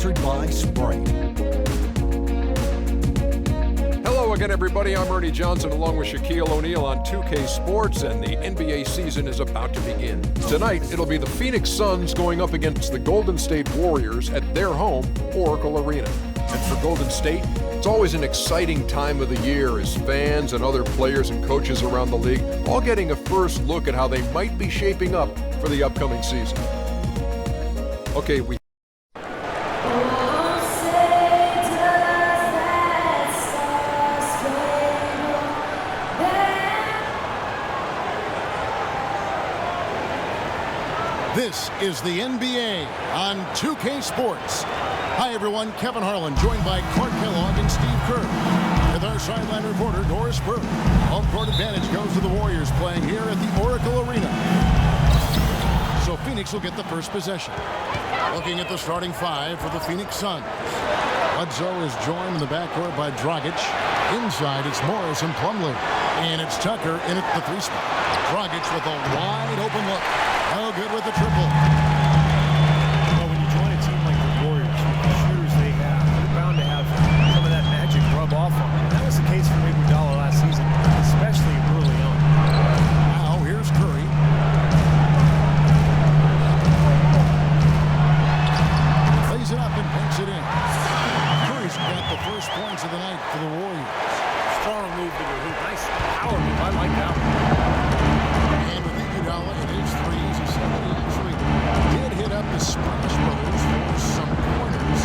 sponsored by Sprite. Hello again, everybody. I'm Ernie Johnson along with Shaquille O'Neal on 2K Sports, and the NBA season is about to begin. Tonight, it'll be the Phoenix Suns going up against the Golden State Warriors at their home, Oracle Arena. And for Golden State, it's always an exciting time of the year as fans and other players and coaches around the league all getting a first look at how they might be shaping up for the upcoming season. Okay, This is the NBA on 2K Sports. Hi, everyone. Kevin Harlan, joined by Clark Kellogg and Steve Kerr. With our sideline reporter, Doris Burke. Home court advantage goes to the Warriors playing here at the Oracle Arena. So Phoenix will get the first possession. Looking at the starting five for the Phoenix Suns. Bledsoe is joined in the backcourt by Dragic. Inside, it's Morris and Plumlee. And it's Tucker in at the three spot. Dragic with a wide open look. Oh, good with the triple. Well, when you join a team like the Warriors, with the shooters they have, you're bound to have some of that magic rub off on them. That was the case for Iguodala last season, especially early on. Now, here's Curry. Plays it up and banks it in. Curry's got the first points of the night for the Warriors. Strong move to the hoop. Nice power move. I like that one. And with Iguodala in his threes, he said that he actually did hit up the Splash Brothers for some pointers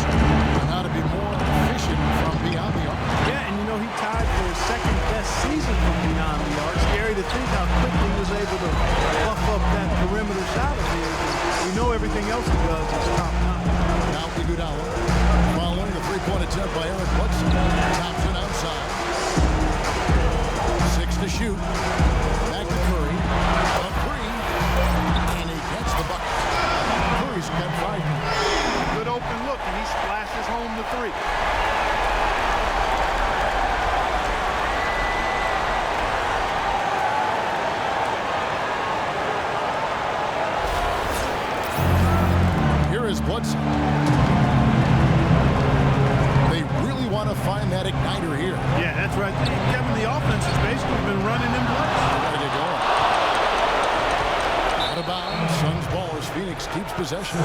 on how to be more efficient from beyond the arc. Yeah, and you know, he tied for his second best season from beyond the arc. Scary to think how quickly he was able to buff up that perimeter shot of his. We know everything else he does is top notch. Now Iguodala following the three-point attempt by Eric Bledsoe. Tops it outside. 6 to shoot. Back to Curry. A three. And he gets the bucket. Curry's got 5 points. Good open look, and he splashes home the three. Here is Bledsoe. They really want to find that igniter here. Yeah, that's right. Kevin, the offense has basically been running in place. Ready to go. Out of bounds. Suns ball as Phoenix keeps possession.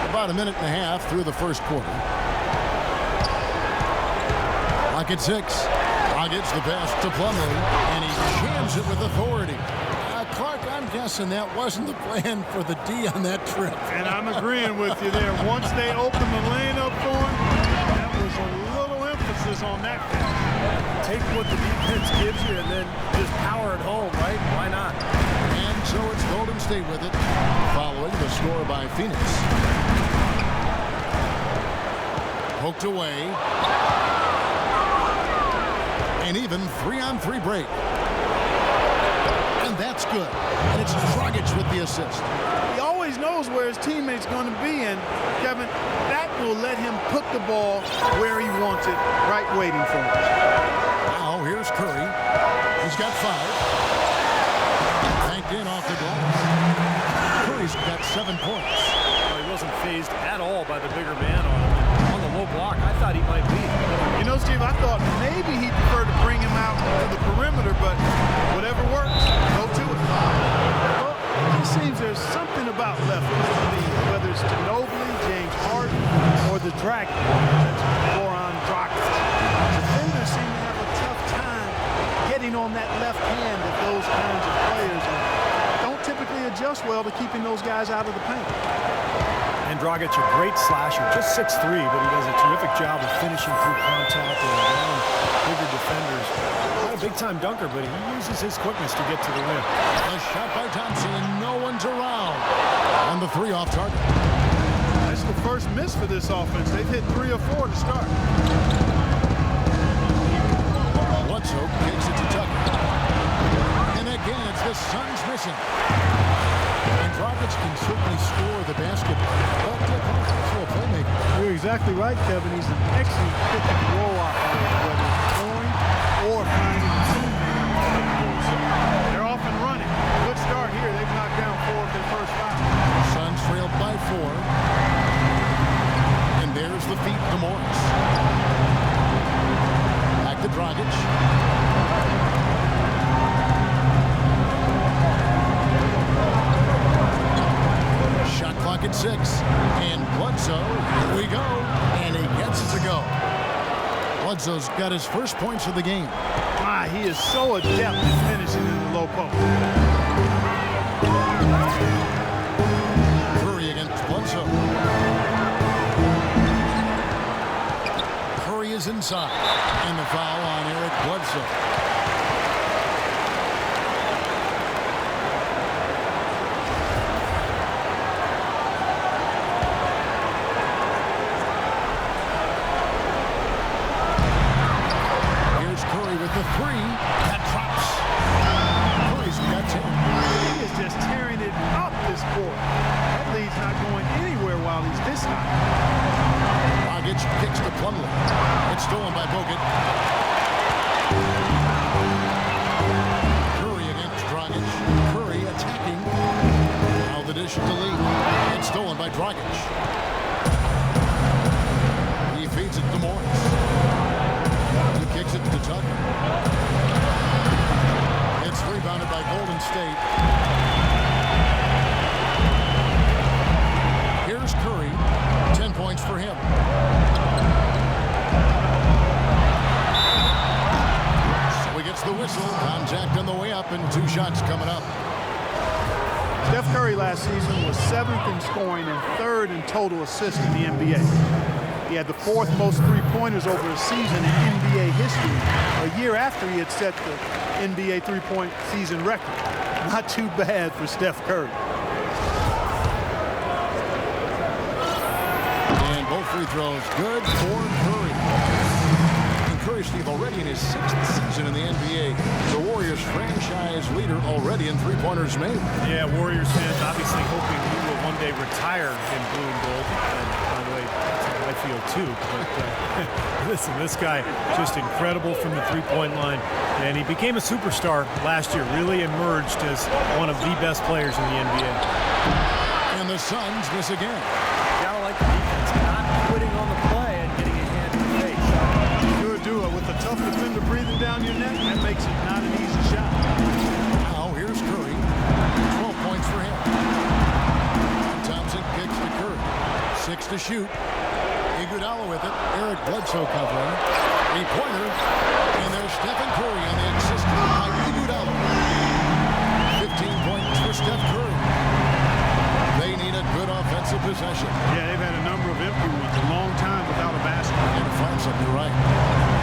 About a minute and a half through the first quarter. Clock at 6. Gets the pass to Plumlee, and he jams it with authority. Clark, I'm guessing that wasn't the plan for the D on that trip. And I'm agreeing with you there. Once they opened the lane up for him, that was a little emphasis on that pass. Take what the defense gives you and then just power it home, right? Why not? And so it's Golden State with it, following the score by Phoenix. Poked away. And even 3-on-3 break. And that's good. And it's Dragic with the assist. He always knows where his teammate's going to be, and Kevin, that will let him put the ball where he wants it, right waiting for him. Now here's Curry. He's got 5. Banked in off the glass. Curry's got 7 points. Well, he wasn't phased at all by the bigger man on him. On the low block, I thought he might be. You know, Steve, I thought maybe he'd prefer to bring him out to the perimeter, but whatever works, go to it. Well, it seems there's something about left whether it's Ginobili, James Harden, or the Dragon. That's Goran Dragic. Defenders seem to have a tough time getting on that left hand of those kinds of players and don't typically adjust well to keeping those guys out of the paint. And Dragic, a great slasher, just 6'3", but he does a terrific job of finishing through contact and around bigger defenders. Not a big-time dunker, but he uses his quickness to get to the rim. A shot by Thompson, and no one's around. On the 3 off target. That's the first miss for this offense. They've hit 3 or 4 to start. Bledsoe kicks it to Tucker. And again, it's the Suns missing. And Dragic can certainly score the basketball. But also a playmaker. You're exactly right, Kevin. He's an excellent pick and roll offense. at 6. And Bledsoe, here we go. And he gets it to go. Bledsoe's got his first points of the game. My, he is so adept at finishing in the low post. Curry against Bledsoe. Curry is inside. And the foul on Eric Bledsoe. The 3 that drops. Curry's got 10. He is just tearing it up this court. That lead's not going anywhere while he's this high. Dragic kicks to Plumlee. It's stolen by Bogut. Curry against Dragic. Curry attacking. Now the dish to Lee. It's stolen by Dragic. He feeds it to Morris. He kicks it to Tucker. It's rebounded by Golden State. Here's Curry. 10 points for him. So he gets the whistle. Contact on the way up and 2 shots coming up. Steph Curry last season was 7th in scoring and 3rd in total assists in the NBA. He had the 4th most three-pointers over a season in NBA history, a year after he had set the NBA three-point season record. Not too bad for Steph Curry. And both free throws good for Curry. And Curry, Steve, already in his 6th season in the NBA. The Warriors franchise leader already in three-pointers made. Yeah, Warriors fans obviously hoping he will one day retire in blue and gold. And by the way, I feel too, but listen, this guy just incredible from the three-point line, and he became a superstar last year, really emerged as one of the best players in the NBA. And the Suns miss again. You gotta like the defense, not quitting on the play and getting a hand in the face. Sure do it with a tough defender breathing down your neck. That makes it not an easy shot. Now here's Curry. 12 points for him. Thompson kicks to Curry. 6 to shoot. Iguodala with it. Eric Bledsoe covering. 3-pointer. And there's Stephen Curry on the assist by Iguodala. 15 points for Steph Curry. They need a good offensive possession. Yeah, they've had a number of empty ones, a long time without a basket. And to find something right.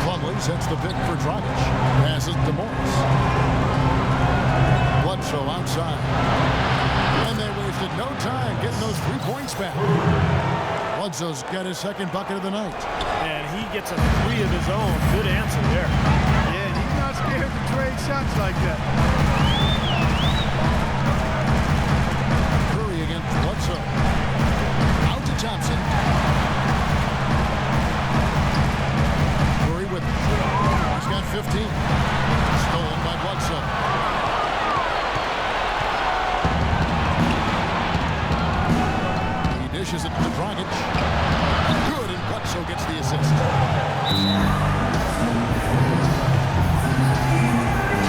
Plumlee sets the pick for Dragic. Passes to Morris. Bledsoe outside. And they wasted no time getting those 3 points back. Bledsoe's got his 2nd bucket of the night. And he gets a 3 of his own. Good answer there. Yeah, and he's not scared to trade shots like that. Curry against Bledsoe. Out to Thompson. Curry with it. He's got 15. Stolen by Bledsoe. Dishes it to Dragic. Good, and Bledsoe gets the assist.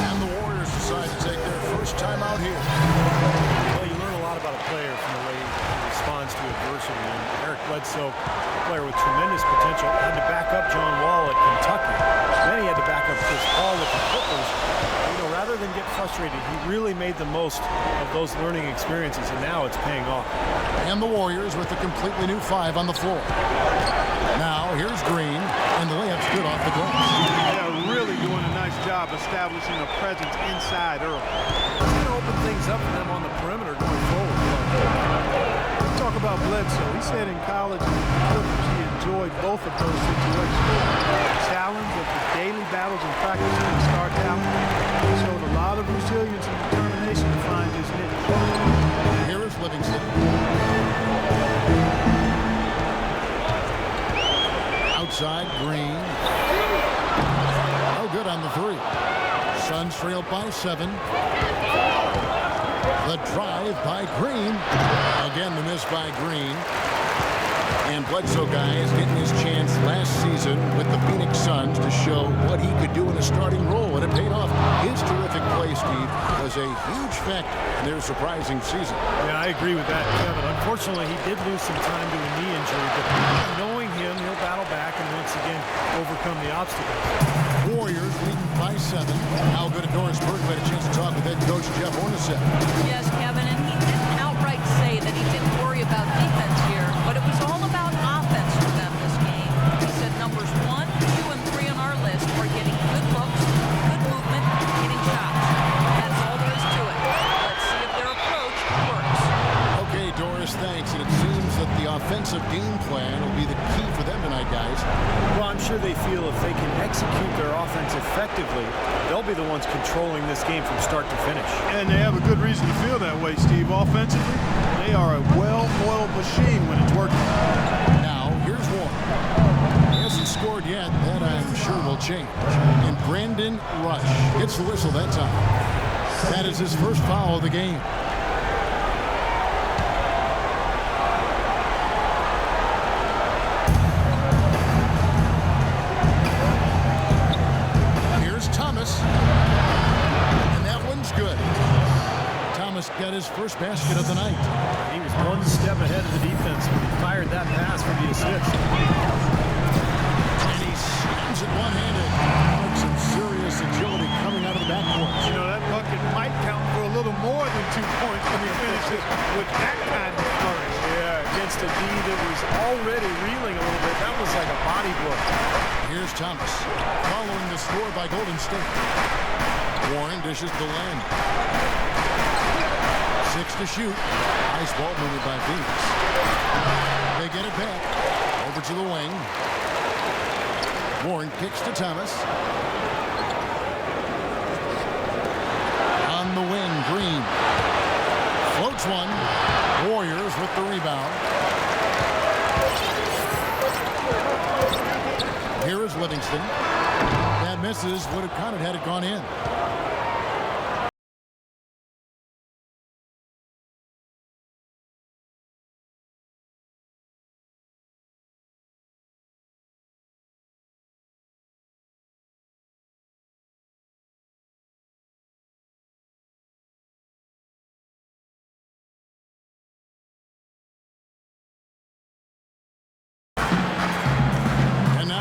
And the Warriors decide to take their first time out here. Well, you learn a lot about a player from the way he responds to adversity. And Eric Bledsoe, a player with tremendous potential, had to back up John Wall at Kentucky. Then he had to back up Chris Paul with the Clippers. You know, rather than get frustrated, he really made the most of those learning experiences, and now it's paying off. And the Warriors with a completely new 5 on the floor. Now, here's Green, and the layup's good off the glass. They're really doing a nice job establishing a presence inside early. It's gonna open things up for them on the perimeter going forward. Talk about Bledsoe. He said in college and the Clippers he enjoyed both of those situations. The challenge of the daily battles and practicing to start out. He showed a lot of resilience and determination to find his niche. Here is Livingston. Outside, Green. No good on the 3. Suns trail by 7. The drive by Green. Again, the miss by Green. And Bledsoe, guys, getting his chance last season with the Phoenix Suns to show what he could do in a starting role, and it paid off. His terrific play, Steve, was a huge factor in their surprising season. Yeah, I agree with that, Kevin. Unfortunately, he did lose some time to a knee injury, but knowing him, he'll battle back and once again overcome the obstacles. Warriors leading by 7. How good at Norrisburg. We had a chance to talk with head coach Jeff Hornacek. Yes, Kevin, and he didn't outright say that he didn't worry about defense here, but it was all about offense for them this game. He said numbers 1, 2, and 3 on our list are getting good looks, good movement, hitting shots. That's all there is to it. Let's see if their approach works. Okay, Doris, thanks. And it seems that the offensive game plan will be the key for them tonight, guys. Well, I'm sure they feel if they can execute their offense effectively, they'll be the ones controlling this game from start to finish. And they have a good reason to feel that way, Steve. Offensively, they are a well-oiled machine when it's working. Now, here's one. He hasn't scored yet. That I'm sure will change. And Brandon Rush gets the whistle that time. That is his first foul of the game. And that one's good. Thomas got his first basket of the night. He was one step ahead of the defense when he fired that pass for the assist. And he slams it one-handed. Some serious agility coming out of the backcourt. You know, that bucket might count for a little more than 2 points when he finishes with that kind of flourish. Yeah, against a D that was already reeling a little bit. That was like a body blow. Here's Thomas, following the score by Golden State. Warren dishes to Len. 6 to shoot. Nice ball movement by Phoenix. They get it back. Over to the wing. Warren kicks to Thomas. On the wing, Green. Floats one. Warriors with the rebound. Here is Livingston. That misses. Would have counted had it gone in.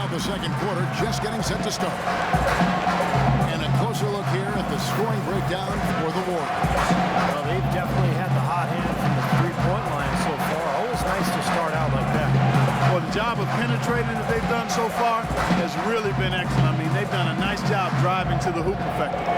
The second quarter just getting set to start. And a closer look here at the scoring breakdown for the Warriors. Well, they've definitely had the hot hand from the three-point line so far. Always nice to start out like that. Well, the job of penetrating that they've done so far has really been excellent. I mean, they've done a nice job driving to the hoop effectively.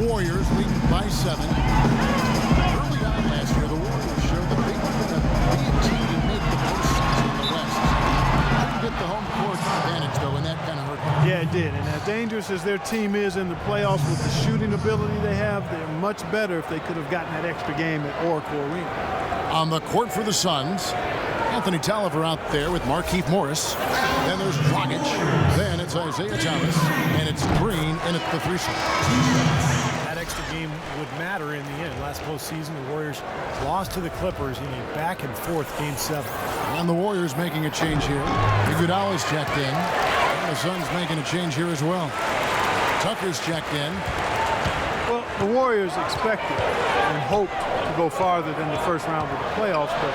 Warriors leading by 7. Early on last year, the Warriors showed that they were going to be a team to make the postseason in the West. Couldn't get the home court advantage, though, and that kind of hurt them. Yeah, it did. And as dangerous as their team is in the playoffs with the shooting ability they have, they're much better if they could have gotten that extra game at Oracle Arena. On the court for the Suns, Anthony Tolliver out there with Markieff Morris. Then there's Dragic. Then it's Isaiah Thomas. And it's Green in at the 3 shot. That extra game would matter in the end. Last postseason, the Warriors lost to the Clippers in a back-and-forth Game 7. And the Warriors making a change here. Iguodala's checked in. And the Suns making a change here as well. Tucker's checked in. Well, the Warriors expected and hoped to go farther than the first round of the playoffs, but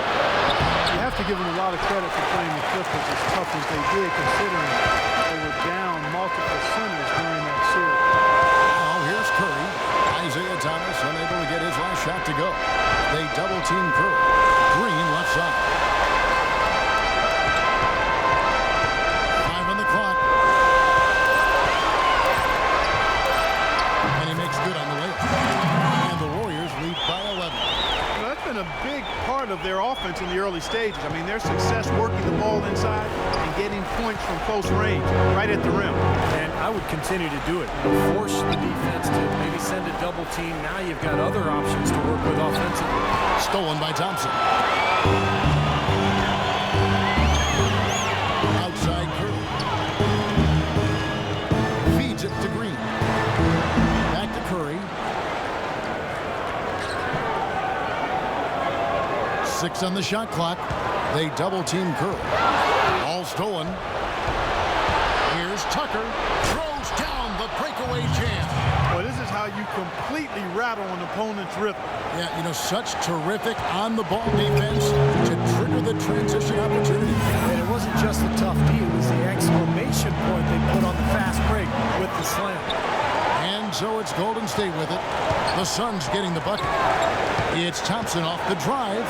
you have to give them a lot of credit for playing the Clippers as tough as they did, considering they were down multiple centers during that series. Now here's Curry. Isaiah Thomas unable to get his last shot to go. They double-team Curry. Green left side. 5 on the clock. And he makes good on the layup. their offense in the early stages. I mean, their success working the ball inside and getting points from close range right at the rim. And I would continue to do it. Force the defense to maybe send a double team. Now you've got other options to work with offensively. Stolen by Thompson. Outside Curry. Feeds it to Green. Back to Curry. 6 on the shot clock. They double team Curry. All stolen. Here's Tucker. Throws down the breakaway jam. Well, this is how you completely rattle an opponent's rhythm. Yeah, you know, such terrific on-the-ball defense to trigger the transition opportunity. And it wasn't just the tough D, it was the exclamation point they put on the fast break with the slam. And so it's Golden State with it. The Suns getting the bucket. It's Thompson off the drive.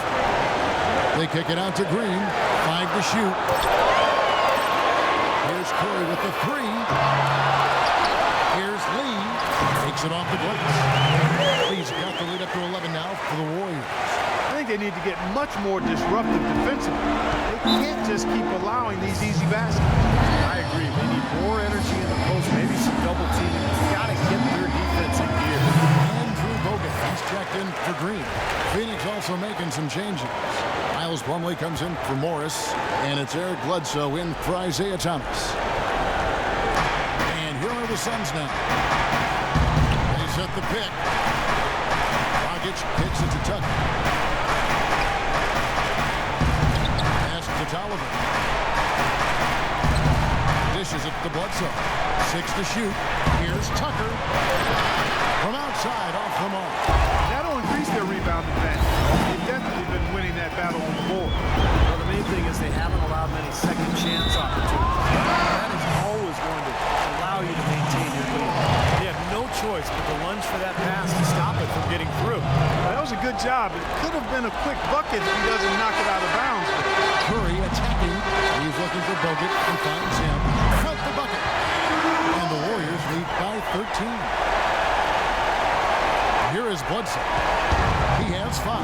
They kick it out to Green. 5 to shoot. Here's Curry with the 3. Here's Lee. Takes it off the glass. Lee's got the lead up to 11 now for the Warriors. I think they need to get much more disruptive defensively. They can't just keep allowing these easy baskets. I agree. They need more energy in the post, maybe some double teaming. Got to get their defense in gear. Andrew Bogut, he's checked in for Green. Phoenix also making some changes. Miles Plumlee comes in for Morris, and it's Eric Bledsoe in for Isaiah Thomas. And here are the Suns now. They set the pick. Dragic kicks it to Tucker. Pass to Tolliver. Dishes it to Bledsoe. 6 to shoot. Here's Tucker. From outside, off the mark. That'll increase their rebound advantage. They've definitely been winning that battle on the board. Well, the main thing is they haven't allowed many second chance opportunities. That is always going to allow you to maintain your lead. They have no choice but to lunge for that pass to stop it from getting through. Well, that was a good job. It could have been a quick bucket if he doesn't knock it out of bounds. Curry attacking. He's looking for Bogut and finds him. Cut the bucket. And the Warriors lead by 13. Here is Bledsoe. He has 5.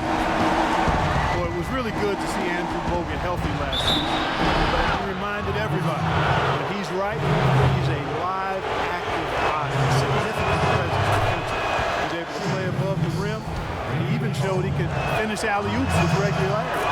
Well, it was really good to see Andrew Bogut healthy last season. But he reminded everybody that he's right. He's a live, active body. Significant presence defensively. He's able to play above the rim. And he even showed he could finish alley-oops with regularity.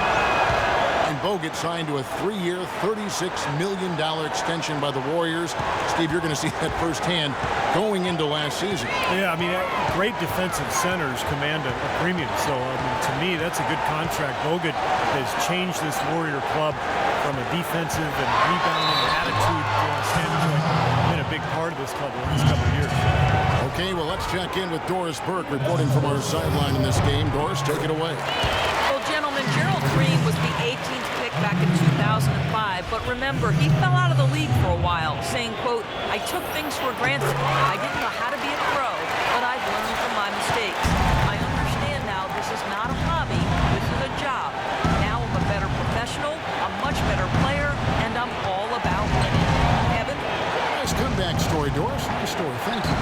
And Bogut signed to a 3-year, $36 million extension by the Warriors. Steve, you're going to see that firsthand going into last season. Yeah, I mean, great defensive centers command a premium. So, I mean, to me, that's a good contract. Bogut has changed this Warrior club from a defensive and rebounding attitude standpoint. Been a big part of this club the last couple of years. Okay, well, let's check in with Doris Burke reporting from our sideline in this game. Doris, take it away. Well, gentlemen, Gerald Green was the 18th pick back in 2005, but remember, he fell out of the league for a while, saying, quote, "I took things for granted. I didn't know how to be a pro, but I've learned from my mistakes. I understand now this is not a hobby, this is a job. Now I'm a better professional, a much better player, and I'm all about winning." Evan? Nice comeback story, Doris. Nice story. Thank you.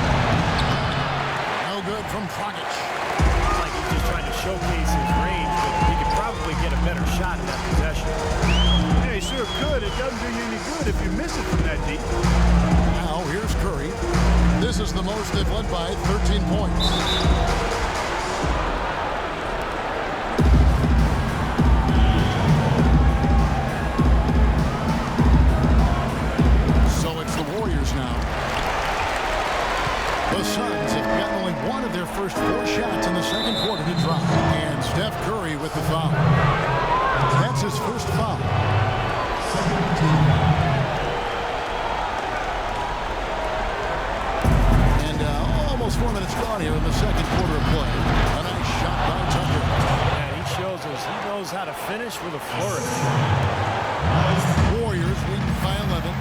No good from Dragic. It's like he's just trying to showcase his range, but he could probably get a better shot in that possession. Yeah, he sure could. It doesn't do you any good if you miss it from that deep. Now, here's Curry. This is the most they've led by 13 points. So it's the Warriors now. The Suns have gotten only one of their first 4 shots in the second quarter to drop. And Steph Curry with the foul. That's his first foul. And almost 4 minutes gone here in the second quarter of play. A nice shot by Tucker. And he shows us he knows how to finish with a flourish. Warriors lead by 11.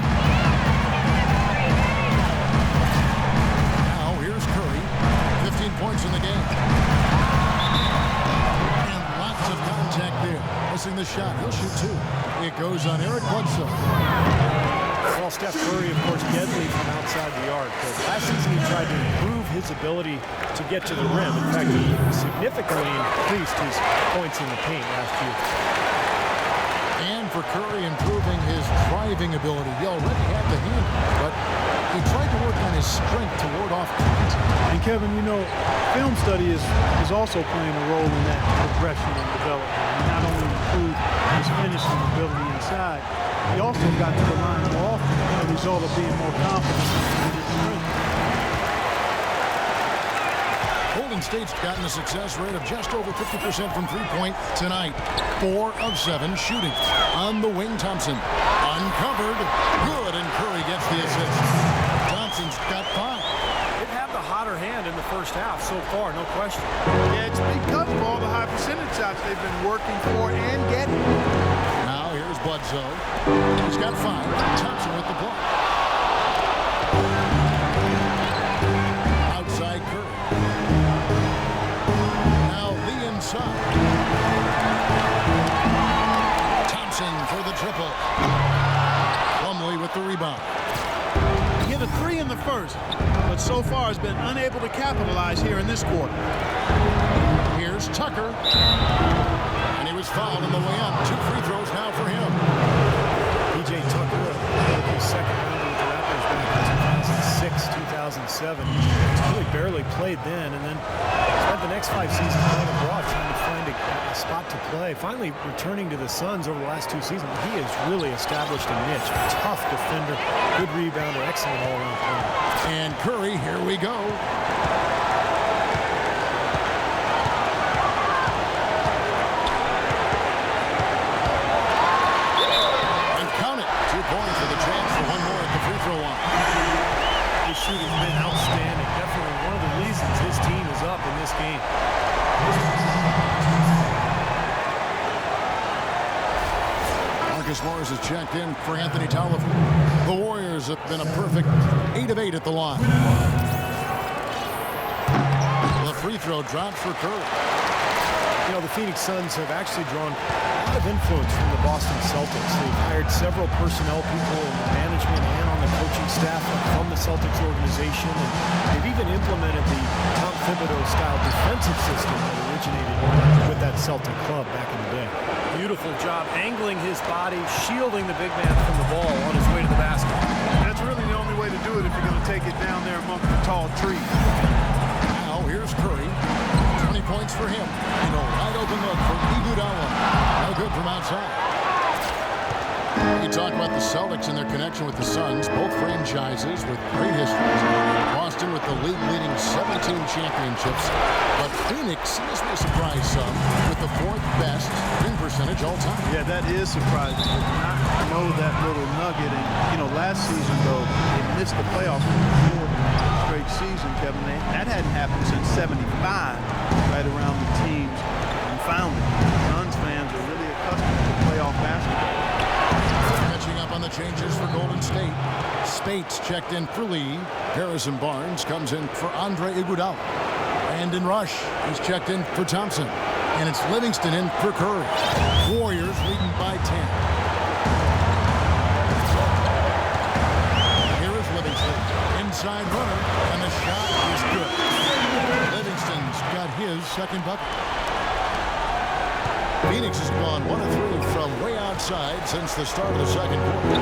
Now here's Curry. 15 points in the game. And lots of contact there. Missing the shot. He'll shoot 2. It goes on Eric Bledsoe. Well, Steph Curry, of course, deadly from outside the arc. But last season, he tried to improve his ability to get to the rim. In fact, he significantly increased his points in the paint last year. And for Curry, improving his driving ability. He already had the handle, but he tried to work on his strength to ward off contact. And Kevin, you know, film study is also playing a role in that progression and development. He not only improved his finishing ability inside, he also got to the line more often as a result of being more confident in his strength. Golden State's gotten a success rate of just over 50% from three-point tonight. 4 of 7 shooting. On the wing, Thompson. Uncovered. Good, and Curry gets the assist. Thompson's got 5. They've had the hotter hand in the first half so far, no question. Yeah, it's because of all the high percentage shots they've been working for and getting. Now here's Bledsoe. He's got 5. Thompson with the block. Outside Curry. Now the inside. Thompson for the triple. Plumlee with the rebound. He hit a 3 in the first, but so far has been unable to capitalize here in this quarter. Here's Tucker. And he was fouled on the way up. 2 free throws now for him. P.J. Tucker, rookie second rounder with the Raptors back in 2006, 2007. He's really barely played then, and then spent the next 5 seasons playing abroad, trying to find a spot to play. Finally returning to the Suns over the last 2 seasons. He has really established a niche. Tough defender, good rebounder, excellent all-around player. And Curry, here we go. And count it. 2 points with a chance for one more at the free throw line. His shooting's been outstanding. Definitely one of the reasons his team is up in this game. Marcus Morris has checked in for Anthony Tolliver. The Warriors have been a perfect 8 of 8 at the line. The free throw drops for Curry. You know, the Phoenix Suns have actually drawn a lot of influence from the Boston Celtics. They've hired several personnel people in the management and on the coaching staff from the Celtics organization. And they've even implemented the Tom Thibodeau-style defensive system that originated with that Celtic club back in the day. Beautiful job angling his body, shielding the big man from the ball on his way to the basket. That's really the only way to do it if you're going to take it down there among the tall trees. Now here's Curry. 20 points for him. And a wide open look for Iguodala. No good from outside. You talk about the Celtics and their connection with the Suns, both franchises with great histories. Boston with the league-leading 17 championships. But Phoenix, this may surprise some, with the 4th best win percentage all time. Yeah, that is surprising. I did not know that little nugget. And, you know, last season, though, they missed the playoffs for the 4th straight season, Kevin. That hadn't happened since 75, right around the team's founding. Suns fans are really accustomed to playoff basketball. Catching up on the changes for Golden State. Spates checked in for Lee. Harrison Barnes comes in for Andre Iguodala. Brandon Rush is checked in for Thompson. And it's Livingston in for Curry. Warriors leading by 10. Here is Livingston. Inside runner, and the shot is good. Livingston's got his second bucket. Phoenix has gone 1 of 3 from way outside since the start of the second quarter.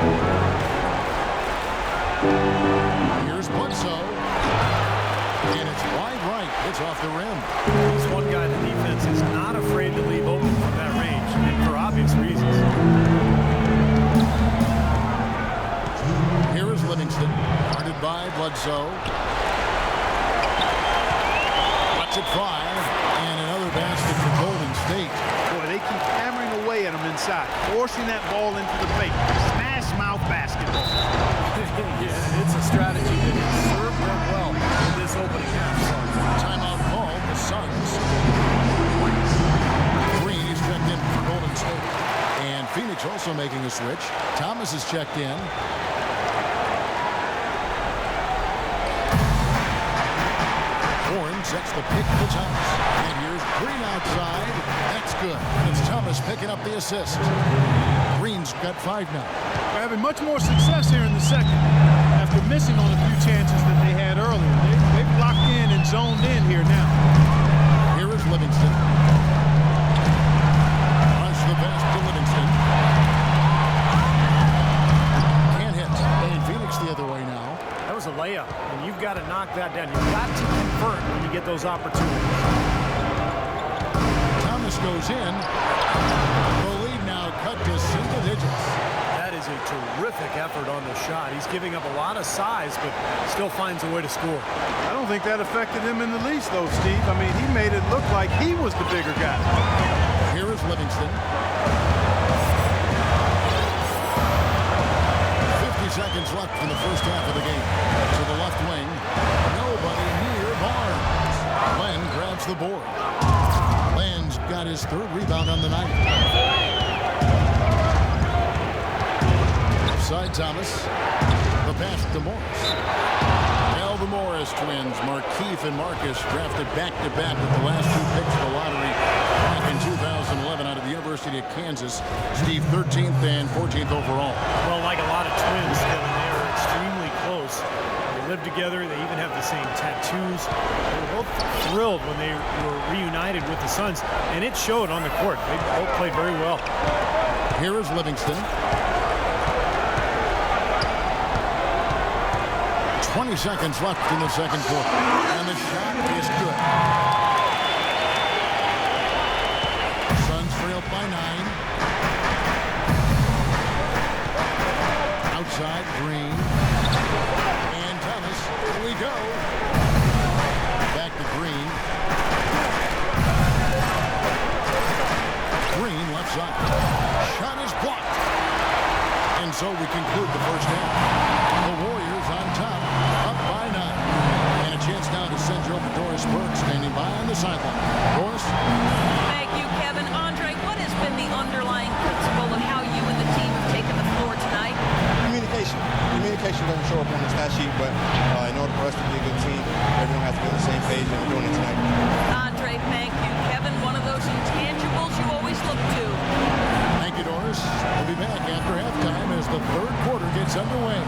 Here's Bledsoe. And it's wide right. It's off the rim. He's one guy the defense is not afraid to leave open from that range, and for obvious reasons. Here is Livingston. Guarded by Bledsoe. Lets it fly. And another basket for Golden State. Boy, they keep hammering away at him inside, forcing that ball into the paint. Smash mouth basketball. Yeah, it's a strategy that has served them well in this opening half. Timeout called the Suns. Green is checked in for Golden State. And Phoenix also making a switch. Thomas is checked in. Horn sets the pick for Thomas. And here's Green outside. That's good. And it's Thomas picking up the assist. Green Suns got 5 now. They're having much more success here in the second after missing on a few chances that they had earlier. They've locked in and zoned in here now. Here is Livingston. Rush the pass to Livingston. Can't hit. And Phoenix the other way now. That was a layup, and you've got to knock that down. You've got to convert when you get those opportunities. Thomas goes in. The lead now cut to single digits. That is a terrific effort on the shot. He's giving up a lot of size, but still finds a way to score. I don't think that affected him in the least, though, Steve. I mean, he made it look like he was the bigger guy. Here is Livingston. 50 seconds left in the first half of the game. To the left wing. Nobody near Barnes. Len grabs the board. Len's got his 3rd rebound on the night. Offside Thomas. The pass to Morris. Now the Morris twins, Markeith and Marcus, drafted back-to-back with the last 2 picks of the lottery back in 2011 out of the University of Kansas. Steve, 13th and 14th overall. Well, like a lot of twins, Kevin, they are extremely close. They live together. They even have the same tattoos. They were both thrilled when they were reunited with the Suns, and it showed on the court. They both played very well. Here is Livingston. 20 seconds left in the second quarter. And the shot is good. Suns trailed by 9. Outside, Green. And Thomas. Here we go. Back to Green. Green left side. Shot is blocked. And so we conclude the first half. The Warriors on top. Up by 9. And a chance now to send you over Doris Burke standing by on the sideline. Doris? Thank you, Kevin. Andre, what has been the underlying principle of how you and the team have taken the floor tonight? Communication. Communication doesn't show up on the stat sheet, but in order for us to be a good team, everyone has to be on the same page, and we're doing it tonight. Andre, thank you. Kevin, one of those intangibles you always look to. Thank you, Doris. We'll be back after halftime as the 3rd quarter gets underway.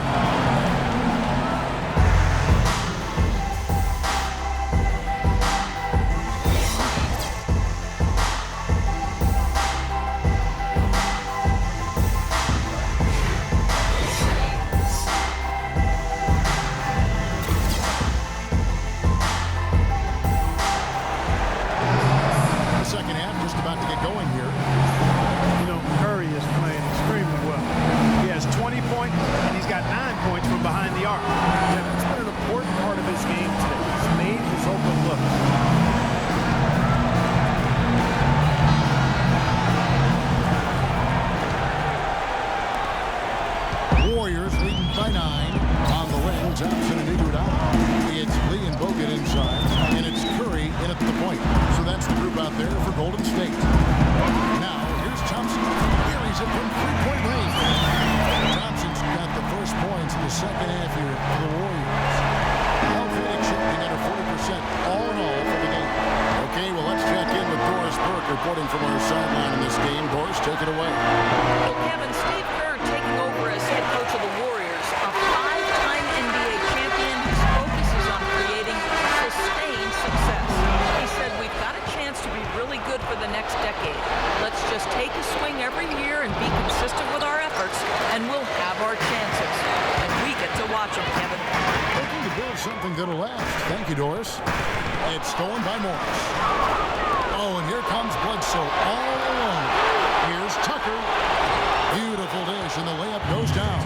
Reporting from our sideline in this game. Doris, take it away. Well, Kevin, Steve Kerr taking over as head coach of the Warriors, a 5-time NBA champion whose focus is on creating sustained success. He said, we've got a chance to be really good for the next decade. Let's just take a swing every year and be consistent with our efforts, and we'll have our chances. And we get to watch them, Kevin. Looking to build something that'll last. Thank you, Doris. It's stolen by Morris. Oh, and here comes Bledsoe all alone. Here's Tucker. Beautiful dish, and the layup goes down.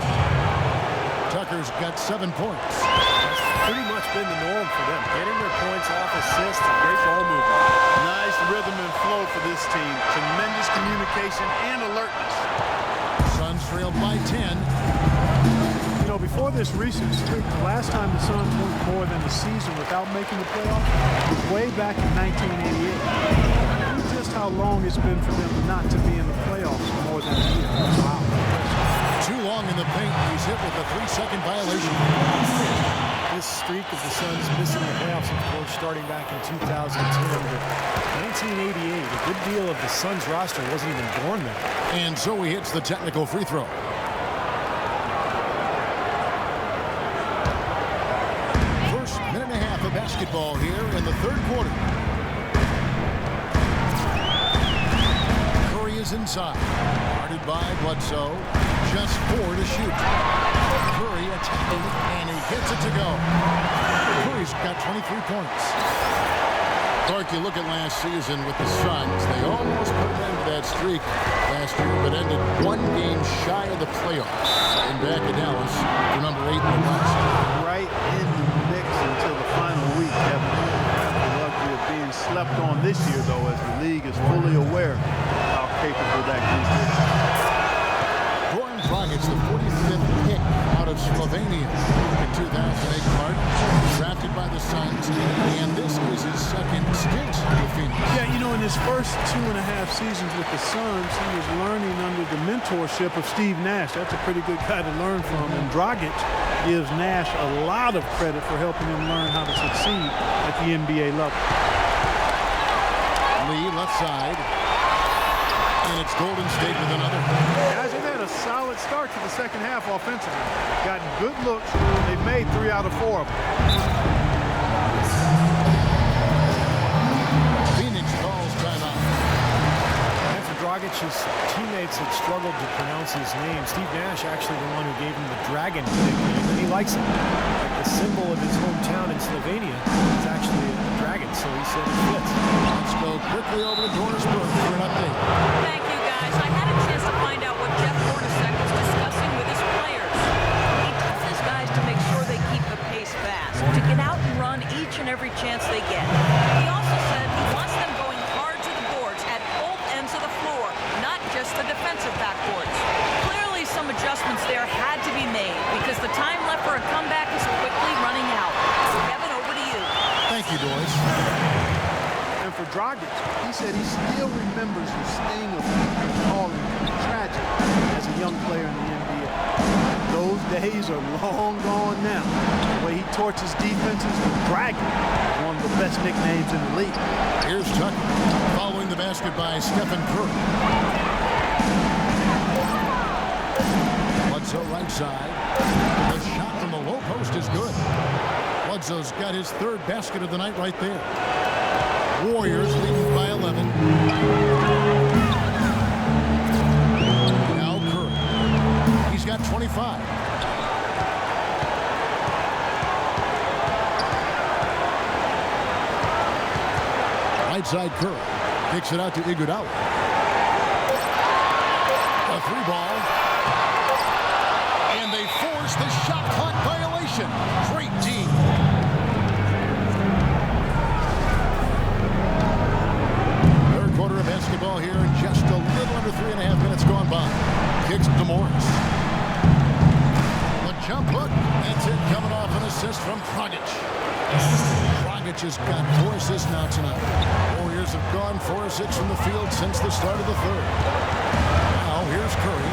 Tucker's got 7 points. That's pretty much been the norm for them. Getting their points off assists and great ball movement. Nice rhythm and flow for this team. Tremendous communication and alertness. Suns trailed by 10. You know, before this recent streak, the last time the Suns went more than a season without making the playoffs was way back in 1988. Just how long it's been for them not to be in the playoffs for more than a year. Wow. Too long in the paint. He's hit with a 3-second violation. longest streak of the Suns missing the playoffs, of course, starting back in 2010. But 1988, a good deal of the Suns roster wasn't even born then. And so he hits the technical free throw. First minute and a half of basketball here in the third quarter. Curry is inside. Guarded by Bledsoe. Just 4 to shoot. Curry attacking, and he gets it to go. Curry's got 23 points. Clark, you look at last season with the Suns. They almost put an end to that streak last year, but ended 1 game shy of the playoffs. And back in Dallas for number 8 in the West. Right in the mix until the final week. Kevin have the luxury of being slept on this year, though, as the league is fully aware how capable that group is. It's the 45th pick out of Slovenia in 2008, Clark, drafted by the Suns, and this is his second stint with Phoenix. Yeah, you know, in his first 2.5 seasons with the Suns, he was learning under the mentorship of Steve Nash. That's a pretty good guy to learn from, and Dragic gives Nash a lot of credit for helping him learn how to succeed at the NBA level. Lee, left side. And it's Golden State with another. Guys, they've had a solid start to the second half offensively. Gotten good looks. They've made 3 out of 4 of them. Phoenix calls timeout. And for Dragic's teammates had struggled to pronounce his name. Steve Nash, actually the one who gave him the Dragon nickname, and he likes it. The symbol of his hometown in Slovenia is actually a dragon, so he said it fits. Let's go quickly over to Doris Burke for an update. Thank you, guys. I had a chance to find out what Jeff Hornacek was discussing with his players. He tells his guys to make sure they keep the pace fast, to get out and run each and every chance they get. He also said he wants them going hard to the boards at both ends of the floor, not just the defensive backboards. Clearly, some adjustments there had to be made because the time left for a comeback is quickly running out. Kevin, over to you. Thank you, Doris. And for Dragic, he said he still remembers the sting of people calling him tragic as a young player in the NBA. Those days are long gone now. The way he torches defenses, the Dragon, one of the best nicknames in the league. Here's Tucker following the basket by Stephen Curry. Bledsoe right side. The shot from the low post is good. Bledsoe's got his 3rd basket of the night right there. Warriors leading by 11. Now Curry. He's got 25. Right side Curry. Kicks it out to Iguodala. A 3-ball. And they force the shot clock violation. Great team. Third quarter of basketball here, and just a little under 3.5 minutes gone by. Kicks to Morris. The jump hook. That's it, coming off an assist from Dragic. Dragic has got 4 assists now tonight. Warriors have gone 4 of 6 from the field since the start of the third. Now here's Curry.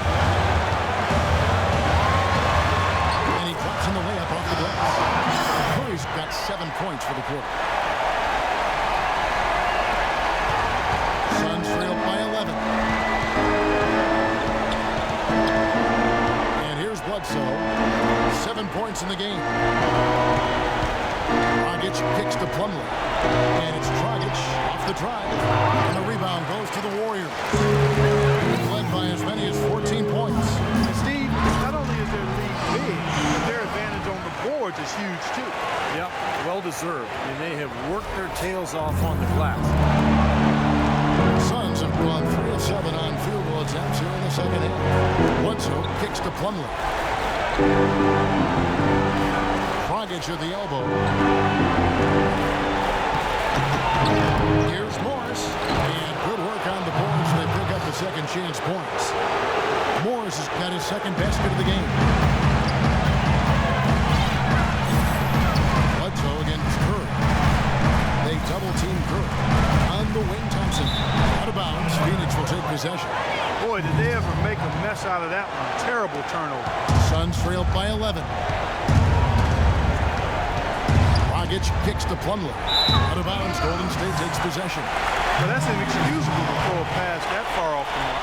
And he drops in the layup off the glass. Curry's got 7 points for the quarter. Suns trail by 11. And here's Bledsoe. 7 points in the game. Dragic kicks to Plumlee. And it's Dragic off the drive. And the rebound goes to the Warriors. Led by as many as 14 points. And Steve, not only is their lead big, but their advantage on the boards is huge too. Yep, well deserved. And they have worked their tails off on the glass. Suns have gone 3 of 7 on field goal attempts here in the second half. Bledsoe kicks to Plumlee. Dragic at the elbow. Here's Morris. And good work on the boards. They pick up the second chance points. Morris has got his 2nd basket of the game. Bledsoe against Curry. They double-team Curry. On the wing, Thompson. Out of bounds. Phoenix will take possession. Boy, did they ever make a mess out of that one. Terrible turnover. Suns trail by 11. Dragic kicks to Plumlee. Out of bounds, Golden State takes possession. But that's inexcusable to throw a pass that far off the mark.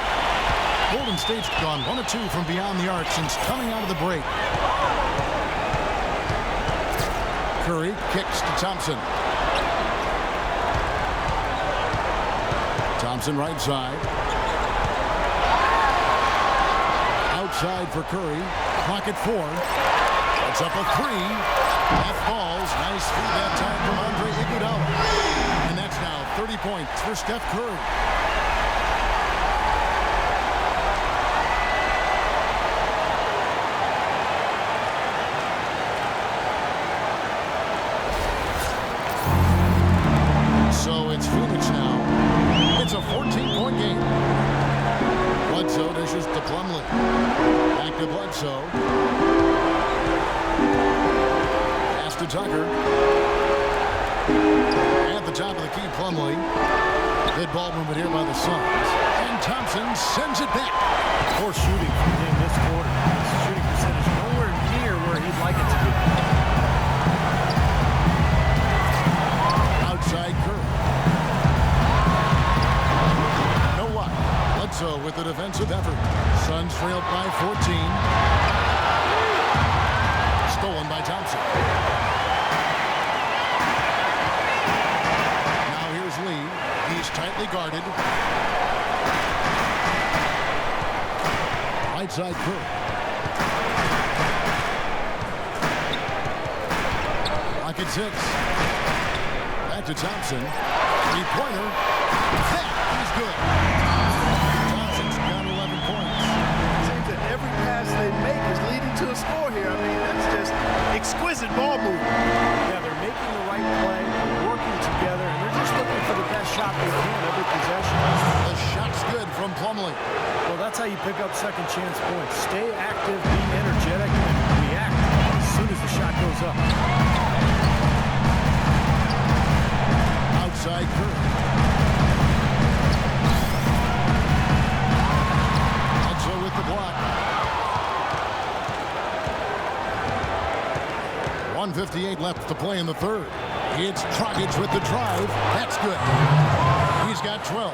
Golden State's gone 1 of 2 from beyond the arc since coming out of the break. Curry kicks to Thompson. Thompson right side. Outside for Curry. Clock at 4. It's up a 3. That falls. Nice feed that time from Andre Iguodala. And that's now 30 points for Steph Curry. So it's Phoenix now. It's a 14-point game. Bledsoe dishes to Plumlee. Back to Bledsoe. Pass to Tucker. At the top of the key, Plumlee. Good ball movement here by the Suns. And Thompson sends it back. Poor shooting from him this quarter. His shooting percentage nowhere near where he'd like it to be. Outside Curry. No luck. Bledsoe with the defensive effort. Suns trailed by 14. Stolen by Thompson. Now here's Lee. He's tightly guarded. Right side Curry. Lock at 6. Back to Thompson. Three-pointer. That is good. Thompson's got 11 points. It seems that every pass they make is leading to a score here. I mean, that's just exquisite ball movement. Yeah, they're making the right play, working together, and they're just looking for the best shot they can every possession. The shot's good from Plumlee. Well, that's how you pick up second chance points. Stay active, be energetic, and react as soon as the shot goes up. Outside Curry. Bledsoe with the block. 1:58 left to play in the third. It's Dragic with the drive. That's good. He's got 12.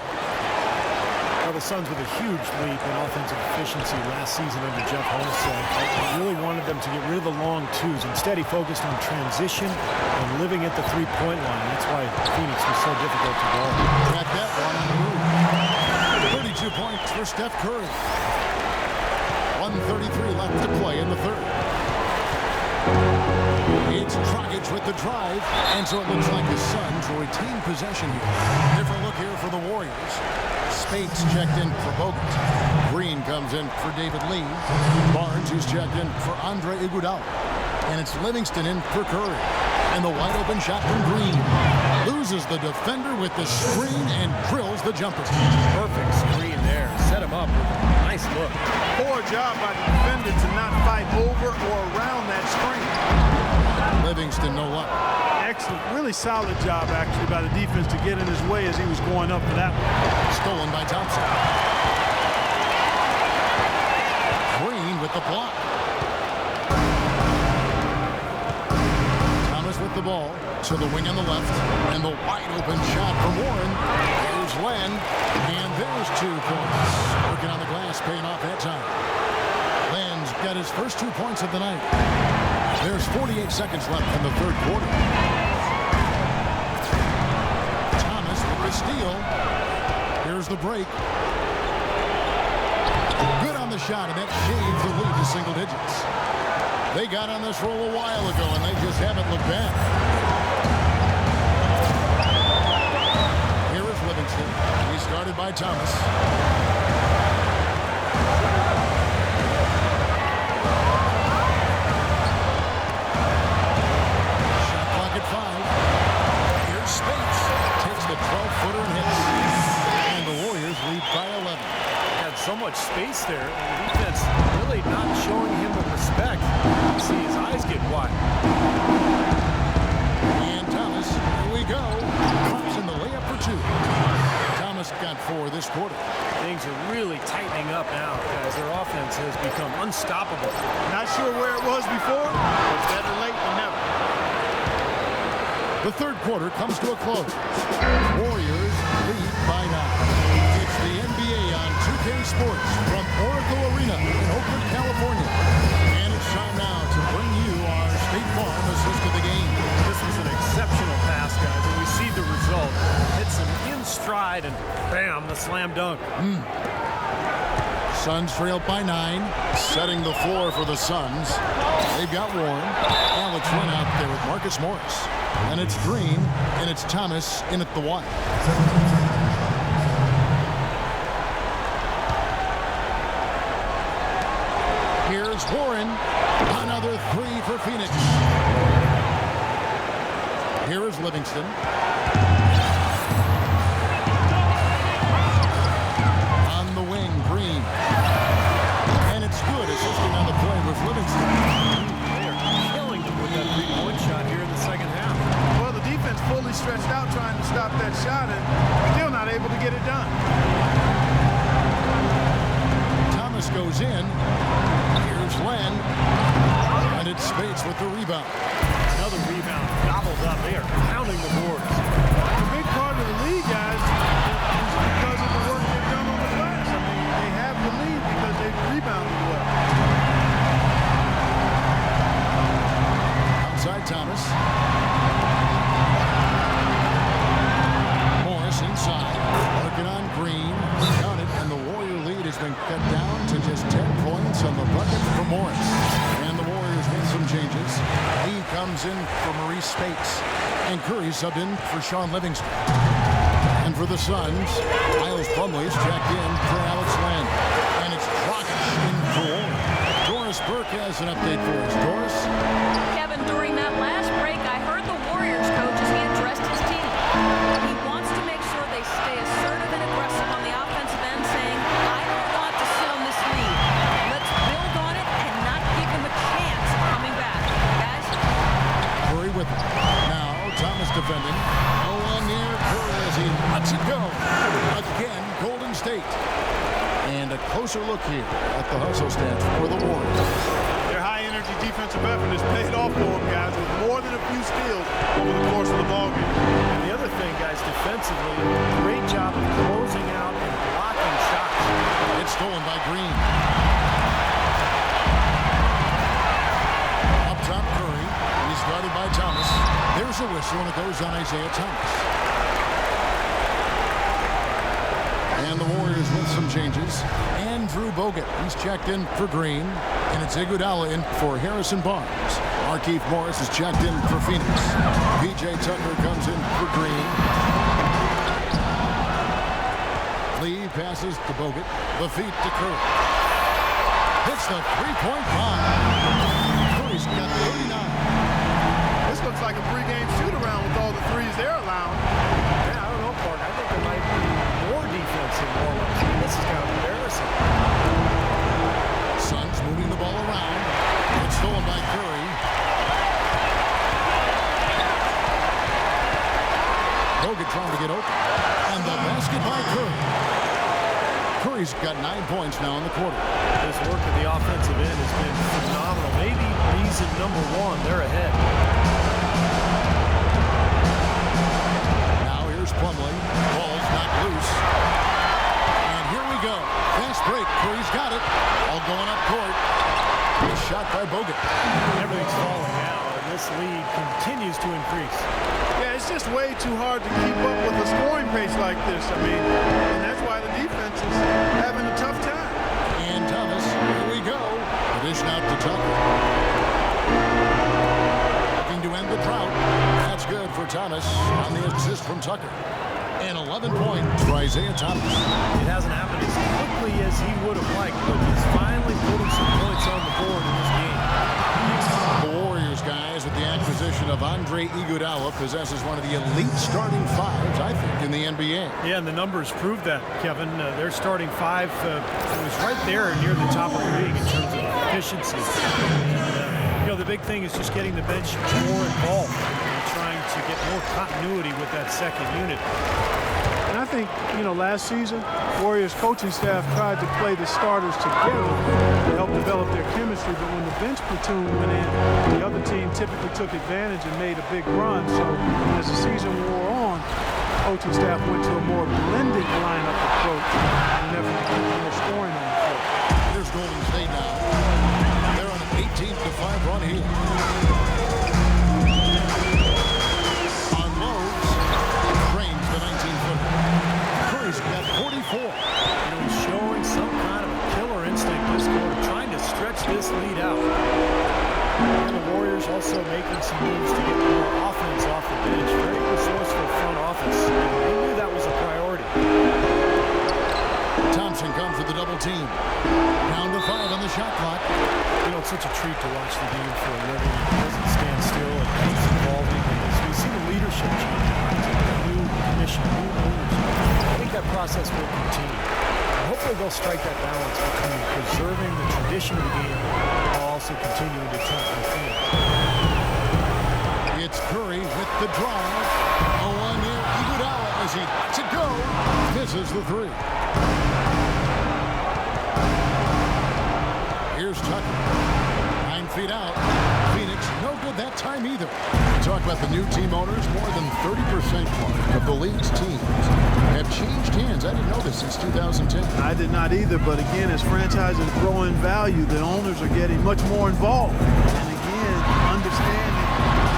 Well, the Suns with a huge leap in offensive efficiency last season under Jeff Holmstead. He really wanted them to get rid of the long twos. Instead, he focused on transition and living at the three-point line. That's why Phoenix was so difficult to guard. Got that one on the move. 32 points for Steph Curry. 1:33 left to play in the third. It's Dragic with the drive, and so it looks like the Suns will retain possession here. Different look here for the Warriors. Spates checked in for Bogut. Green comes in for David Lee. Barnes, who's checked in for Andre Iguodala. And it's Livingston in for Curry. And the wide open shot from Green. Loses the defender with the screen and drills the jumper. Perfect screen there. Set him up with a nice look. Poor job by the defender to not fight over or around that screen. Livingston, no luck. Excellent, really solid job actually by the defense to get in his way as he was going up for that one. Stolen by Thompson. Green with the block. Thomas with the ball to the wing on the left. And the wide open shot from Warren. Here's Len. And there's 2 points. Working on the glass, paying off that time. Len's got his first 2 points of the night. There's 48 seconds left in the third quarter. Thomas with the steal. Here's the break. Good on the shot, and that shaves the lead to single digits. They got on this roll a while ago, and they just haven't looked back. Here is Livingston. He's guarded by Thomas. So much space there, and the defense really not showing him the respect. You see his eyes get wide. And Thomas, here we go. Drops in the layup for 2. Thomas got 4 this quarter. Things are really tightening up now, guys. Their offense has become unstoppable. Not sure where it was before, but better late than never. The third quarter comes to a close. Warriors lead by 9. It's the NBA on 2K Sports from Oracle Arena in Oakland, California. And it's time now to bring you our State Farm assist of the game. This was an exceptional pass, guys, and we see the result. Hits him in stride, and bam, the slam dunk. Suns trailed by 9, setting the floor for the Suns. They've got Warren. Alex Len out there with Marcus Morris. And it's Green, and it's Thomas in at the 1. Here's Warren. Another 3 for Phoenix. Here is Livingston. On the wing, Green. And it's good, assisting on the play with Livingston. They are killing them with that three-point shot here in the second half. Well, the defense fully stretched out trying to stop that shot and still not able to get it done. Thomas goes in. Here's Len. And it's Spates with the rebound. Another rebound, gobbled up. They are pounding the boards. A big part of the lead, guys, is because of the work they've done on the glass. I mean, they have the lead because they've rebounded well. Outside Thomas. Morris inside. Working on Green. Got it, and the Warrior lead has been cut down to just 10 points on the bucket for Morris. And the Warriors make some changes. He comes in for Maurice Spates. And Curry subbed in for Sean Livingston. And for the Suns, Miles Plumlee's checked in for Alex Len. And it's Dragic in for Warren. Doris Burke has an update for us. Doris? Kevin, during that last break, I heard the Warriors coach as he addressed his team. He wants to make sure they stay assertive and aggressive on the offensive end, saying, I don't want to sit on this lead. Let's build on it and not give him a chance of coming back. Guys? Curry with it. Now, Thomas defending. No one near Curry as he lets it go. Again, Golden State. And a closer look here at the hustle stats for the Warriors. Their high-energy defensive effort has paid off for them, guys, with more than a few steals over the course of the ballgame. And the other thing, guys, defensively, great job of closing out and blocking shots. It's stolen by Green. Up top, Curry. He's guarded by Thomas. There's a whistle, and it goes on Isaiah Thomas. And the Warriors with some changes. Andrew Bogut, he's checked in for Green. And it's Iguodala in for Harrison Barnes. Markieff Morris is checked in for Phoenix. P.J. Tucker comes in for Green. Lee passes to Bogut. The feet to Curry. Hits the three-point line. Curry's got 39. This looks like a three-game shoot-around with all the threes they're allowing. Yeah, I don't know, Park. I think there might be more defense in Orleans. This is kind of embarrassing. Suns moving the ball around. It's stolen by Curry. Bogut trying to get open. And the basket by Curry. Curry's got 9 points now in the quarter. This work at the offensive end has been phenomenal. Maybe reason number one, they're ahead. Now here's Plumlee. Ball's not loose. And here we go. Fast break. Curry's got it. All going up court. A shot by Bogut. Everything's falling now, and this lead continues to increase. Yeah, it's just way too hard to keep up with a scoring pace like this. I mean, and that's why the defense is having a tough time. And Thomas, here we go. Addition out to Tucker. Looking to end the drought. That's good for Thomas on the assist from Tucker. And 11 points for Isaiah Thomas. It hasn't happened as quickly as he would have liked, but he's finally putting some points on the board in this game. The Warriors, guys, with the acquisition of Andre Iguodala, possesses one of the elite starting fives, I think, in the NBA. Yeah, and the numbers prove that, Kevin. Their starting five was right there near the top of the league in terms of efficiency. And, the big thing is just getting the bench more involved and trying to get more continuity with that second unit. And I think, you know, last season, Warriors coaching staff tried to play the starters together to help develop their chemistry, but when the bench platoon went in, the other team typically took advantage and made a big run. So as the season wore on, coaching staff went to a more blended lineup approach in an effort to keep more scoring on the floor. Here's Golden State now. They're on an 18-5 run here. On lows, drains the 19-footer. Curry's got 44. You know, he's showing some kind of a killer instinct this quarter, trying to stretch this lead out. And the Warriors also making some moves to get more offense off the bench. Very resourceful front office. They knew that was a priority. Thompson comes with the double team. Down to 5 on the shot clock. You know, it's such a treat to watch the game for a living. It doesn't stand still. It keeps evolving. As we see the leadership change, new commission, new owners. I think that process will continue. And hopefully they'll strike that balance between preserving the tradition of the game while also continuing to attract new fans. It's Curry with the drive. On near Iguodala as he lets it go. Misses the three. Here's Tucker. 9 feet out. Phoenix, no good that time either. Talk about the new team owners. More than 30% of the league's teams have changed hands. I didn't know this since 2010. I did not either, but again, as franchises grow in value, the owners are getting much more involved. And again, understanding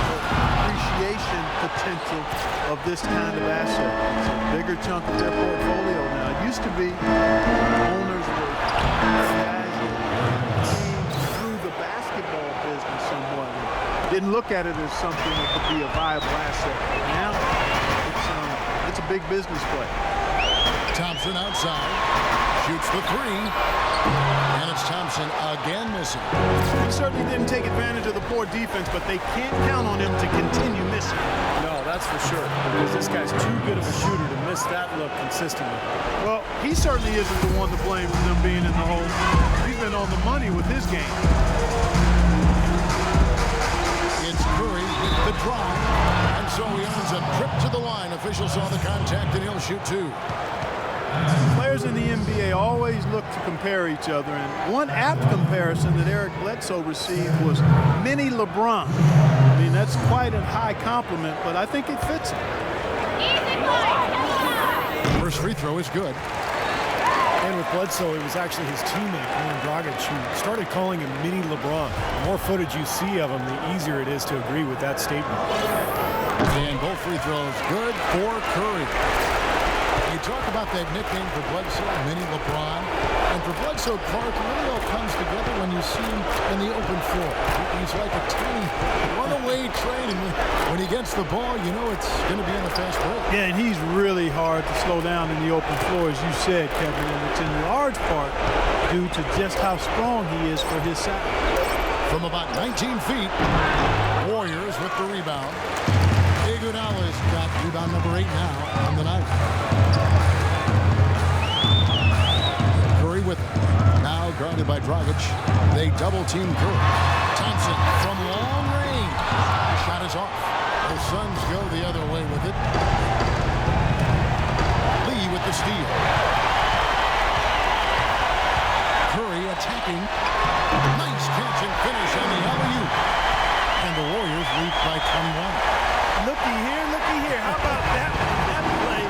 the appreciation potential of this kind of asset. It's a bigger chunk of their portfolio now. It used to be owners were guys that came through the basketball business somewhat. Didn't look at it as something that could be a viable asset. But now it's a big business play. Thompson outside. Shoots the three. And it's Thompson again missing. He certainly didn't take advantage of the poor defense, but they can't count on him to continue missing. No, that's for sure. Because this guy's too good of a shooter to miss that look consistently. Well, he certainly isn't the one to blame for them being in the hole. He's been on the money with his game. It's Curry with the drive. And so he earns a trip to the line. Officials saw the contact and he'll shoot two. Players in the NBA always look to compare each other, and one apt comparison that Eric Bledsoe received was mini LeBron. I mean, that's quite a high compliment, but I think it fits him. First free throw is good. And with Bledsoe, it was actually his teammate, Goran Dragic, who started calling him mini LeBron. The more footage you see of him, the easier it is to agree with that statement. And both free throws good for Curry. You talk about that nickname for Bledsoe, mini LeBron. And for Bledsoe, Clark, it really all comes together when you see him in the open floor. He's like a tiny runaway train. And when he gets the ball, you know it's going to be on the fast break. Yeah, and he's really hard to slow down in the open floor, as you said, Kevin. And it's in large part due to just how strong he is for his size. From about 19 feet, Warriors with the rebound. Iguodala's got rebound number 8 now on the night. Curry with it. Now guarded by Dragic. They double team Curry. Thompson from long range. Shot is off. The Suns go the other way with it. Lee with the steal. Curry attacking. Nice catch and finish on the alley-oop. And the Warriors lead by 21. Looky here. How about that play?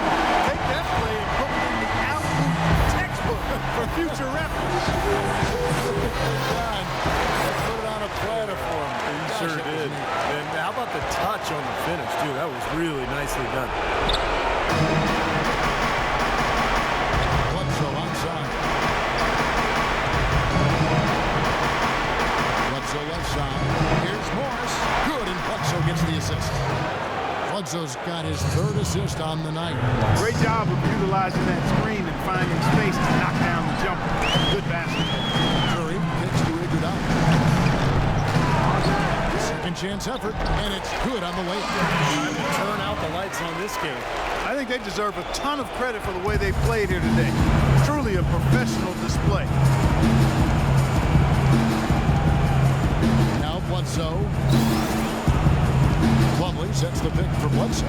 Take that play and put it in the out-loop textbook for future reference. God, put it on a platter for him. He sure did. And how about the touch on the finish, too? That was really nicely done. Bledsoe onside. Bledsoe left side. Here's Morris. Good, and Bledsoe gets the assist. Bledsoe's got his third assist on the night. Great job of utilizing that screen and finding space to knock down the jumper. Good basketball. Curry kicks to Iguodala. Second chance effort, and it's good on the layup. Time to turn out the lights on this game. I think they deserve a ton of credit for the way they played here today. Truly a professional display. Now Bledsoe. Plumlee sets the pick for Bledsoe.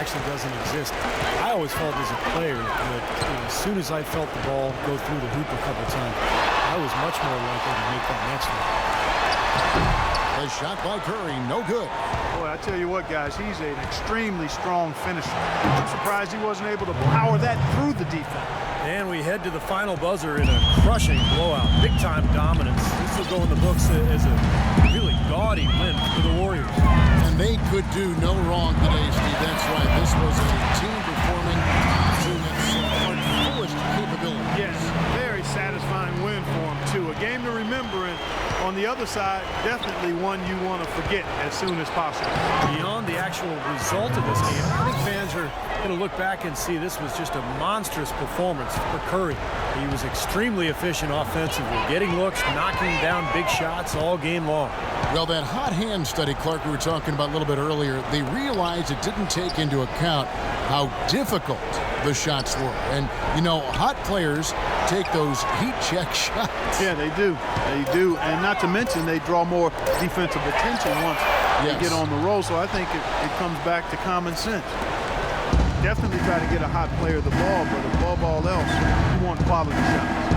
actually doesn't exist. I always felt as a player that as soon as I felt the ball go through the hoop a couple times, I was much more likely to make that next one. The shot by Curry, no good. Boy, I tell you what, guys, he's an extremely strong finisher. I'm surprised he wasn't able to power that through the defense. And we head to the final buzzer in a crushing blowout. Big-time dominance. This will go in the books as a really gaudy win for the Warriors. And they could do no wrong today, Steve. That's right. This was a team performing to its fullest capability. Yes, very satisfying win for him, too. A game to remember, and on the other side, definitely one you want to forget as soon as possible. Beyond the actual result of this game, I think fans are going to look back and see this was just a monstrous performance for Curry. He was extremely efficient offensively, getting looks, knocking down big shots all game long. Well, that hot hand study, Clark, we were talking about a little bit earlier, they realized it didn't take into account how difficult the shots were. And, you know, hot players take those heat check shots. Yeah, they do. They do. And not to mention, they draw more defensive attention once they get on the roll. So I think it comes back to common sense. Definitely try to get a hot player the ball, but above all else, you want quality shots.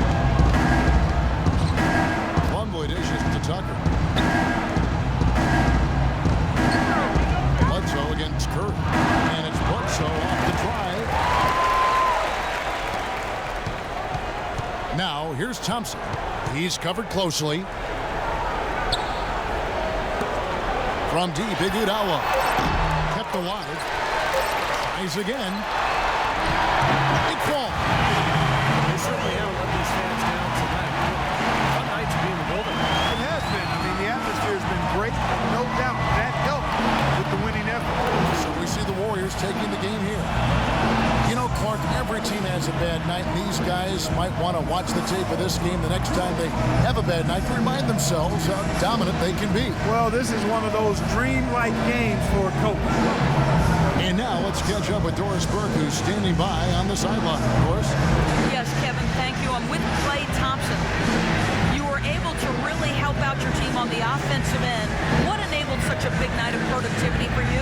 Plumlee dishes to Tucker. Bledsoe against Curry. And it's Bledsoe off the try. Now, here's Thompson. He's covered closely. From deep, Iguodala. Kept alive. Tries again. Big ball. They certainly haven't let these fans down tonight. Fun night to be in the building. It has been. I mean, the atmosphere has been great. No doubt that helped with the winning effort. So we see the Warriors taking the game here. You know, Clark, every team has a bad night, and these guys might want to watch the tape of this game the next time they have a bad night to remind themselves how dominant they can be. Well, this is one of those dream-like games for a coach. And now let's catch up with Doris Burke, who's standing by on the sideline. Doris? Yes, Kevin, thank you. I'm with Klay Thompson. You were able to really help out your team on the offensive end. What enabled such a big night of productivity for you?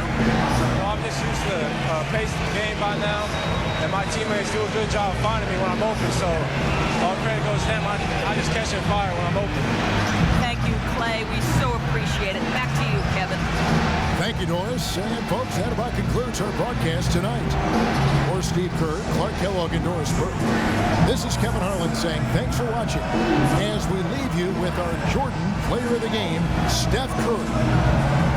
Well, I'm just used to the pace of the game by now, and my teammates do a good job of finding me when I'm open, so all credit goes to them. I just catch and fire when I'm open. Thank you, Klay. We so appreciate it. Back to you, Kevin. Thank you, Doris. And folks, that about concludes our broadcast tonight. For Steve Kerr, Clark Kellogg, and Doris Burke, this is Kevin Harlan saying thanks for watching as we leave you with our Jordan Player of the Game, Steph Curry.